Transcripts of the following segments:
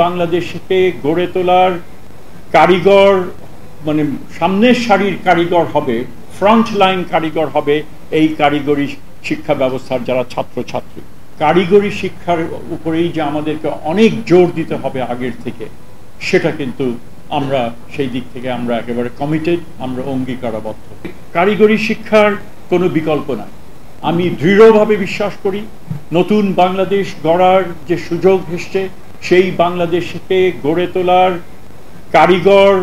বাংলাদেশকে গড়ে তোলার কারিগর মানে সামনের সারির কারিগর হবে, ফ্রন্ট লাইন কারিগর হবে এই কারিগরি শিক্ষা ব্যবস্থার যারা ছাত্রছাত্রী। কারিগরি শিক্ষার উপরেই যে আমাদেরকে অনেক জোর দিতে হবে আগের থেকে, সেটা কিন্তু আমরা সেই দিক থেকে আমরা একেবারে কমিটেড, আমরা অঙ্গীকারবদ্ধ। কারিগরি শিক্ষার কোনো বিকল্প নাই। আমি দৃঢ়ভাবে বিশ্বাস করি নতুন বাংলাদেশ গড়ার যে সুযোগ এসছে, সেই বাংলাদেশকে গড়ে তোলার কারিগর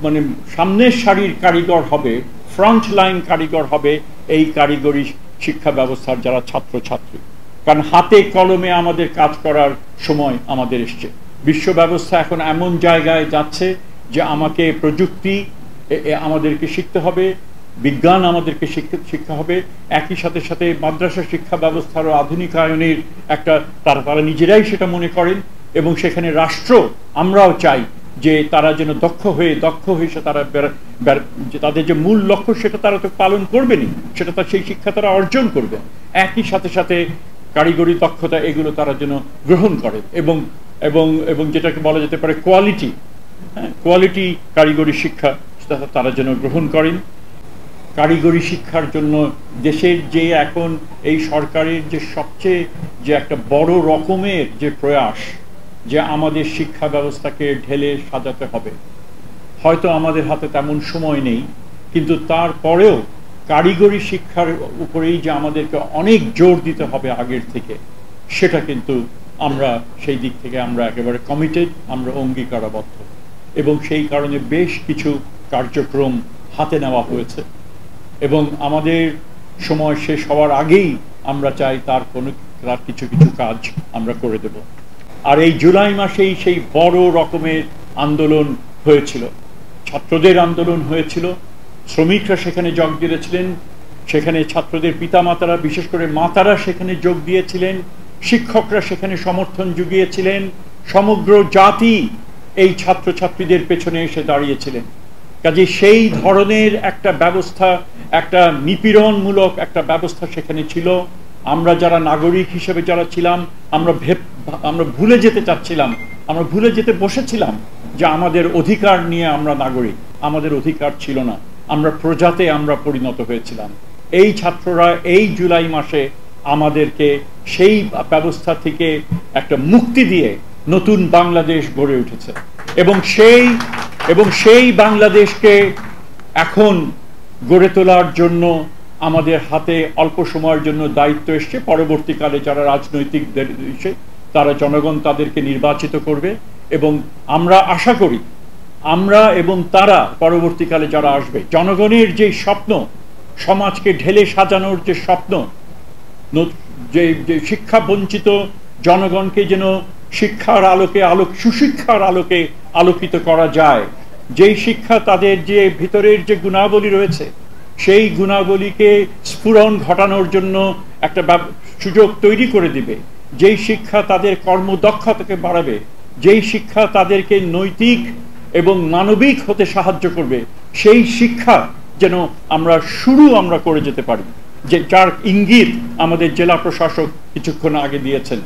মানে সামনের সারির কারিগর হবে, ফ্রন্ট লাইন কারিগর হবে এই কারিগরি শিক্ষা ব্যবস্থার যারা ছাত্রছাত্রী। কারণ হাতে কলমে আমাদের কাজ করার সময় আমাদের এসছে। বিশ্ব ব্যবস্থা এখন এমন জায়গায় যাচ্ছে যে আমাকে প্রযুক্তি আমাদেরকে শিখতে হবে, বিজ্ঞান আমাদেরকে শিক্ষা হবে, একই সাথে সাথে মাদ্রাসা শিক্ষা ব্যবস্থারও আধুনিকায়নের একটা তারা নিজেরাই সেটা মনে করেন, এবং সেখানে রাষ্ট্র আমরাও চাই যে তারা যেন দক্ষ হয়ে তারা তাদের যে মূল লক্ষ্য সেটা তারা তো পালন করবেনই, সেটা সেই শিক্ষা তারা অর্জন করবে। একই সাথে সাথে কারিগরি দক্ষতা এগুলো তারা যেন গ্রহণ করে, এবং এবং এবং যেটাকে বলা যেতে পারে কোয়ালিটি, কোয়ালিটি কারিগরি শিক্ষা তারা যেন গ্রহণ করেন। কারিগরি শিক্ষার জন্য দেশের যে এখন এই সরকারের যে সবচেয়ে যে একটা বড় রকমের যে প্রয়াস, যে আমাদের শিক্ষা ব্যবস্থাকে ঢেলে সাজাতে হবে। হয়তো আমাদের হাতে তেমন সময় নেই, কিন্তু তারপরেও কারিগরি শিক্ষার উপরেই যে আমাদেরকে অনেক জোর দিতে হবে আগের থেকে, সেটা কিন্তু আমরা সেই দিক থেকে আমরা একেবারে কমিটেড, আমরা অঙ্গীকারবদ্ধ। এবং সেই কারণে বেশ কিছু কার্যক্রম হাতে নেওয়া হয়েছে, এবং আমাদের সময় শেষ হওয়ার আগেই আমরা চাই তার কিছু কিছু কাজ আমরা করে দেব। আর এই জুলাই মাসেই সেই বড় রকমের আন্দোলন হয়েছিল, ছাত্রদের আন্দোলন হয়েছিল, শ্রমিকরা সেখানে যোগ দিয়েছিলেন, সেখানে ছাত্রদের পিতামাতারা বিশেষ করে মাতারা সেখানে যোগ দিয়েছিলেন, শিক্ষকরা সেখানে সমর্থন জুগিয়েছিলেন, সমগ্র জাতি এই ছাত্রছাত্রীদের পেছনে এসে দাঁড়িয়েছিলেন। কাজে সেই ধরনের একটা ব্যবস্থা, একটা নিপীড়নমূলক একটা ব্যবস্থা সেখানে ছিল। আমরা যারা নাগরিক হিসেবে যারা ছিলাম, আমরা ভুলে যেতে চাচ্ছিলাম, আমরা ভুলে যেতে বসেছিলাম যে আমাদের অধিকার নিয়ে আমরা নাগরিক, আমাদের অধিকার ছিল না, আমরা প্রজাতে আমরা পরিণত হয়েছিলাম। এই ছাত্ররা এই জুলাই মাসে আমাদেরকে সেই ব্যবস্থা থেকে একটা মুক্তি দিয়ে নতুন বাংলাদেশ গড়ে উঠেছে, এবং সেই বাংলাদেশকে এখন গড়ে তোলার জন্য আমাদের হাতে অল্প সময়ের জন্য দায়িত্ব এসছে। পরবর্তীকালে যারা রাজনৈতিক তারা জনগণ তাদেরকে নির্বাচিত করবে, এবং আমরা আশা করি আমরা এবং তারা পরবর্তীকালে যারা আসবে, জনগণের যে স্বপ্ন, সমাজকে ঢেলে সাজানোর যে স্বপ্ন, যে শিক্ষা বঞ্চিত জনগণকে যেন শিক্ষার আলোকে সুশিক্ষার আলোকে আলোকিত করা যায়, যেই শিক্ষা তাদের যে ভিতরের যে গুণাবলী রয়েছে সেই গুণাবলীকে স্ফুরণ ঘটানোর জন্য একটা সুযোগ তৈরি করে দিবে, যেই শিক্ষা তাদের কর্মদক্ষতাকে বাড়াবে, যেই শিক্ষা তাদেরকে নৈতিক এবং মানবিক হতে সাহায্য করবে, সেই শিক্ষা যেন আমরা করে যেতে পারি, যে যার ইঙ্গিত আমাদের জেলা প্রশাসক কিছুক্ষণ আগে দিয়েছেন।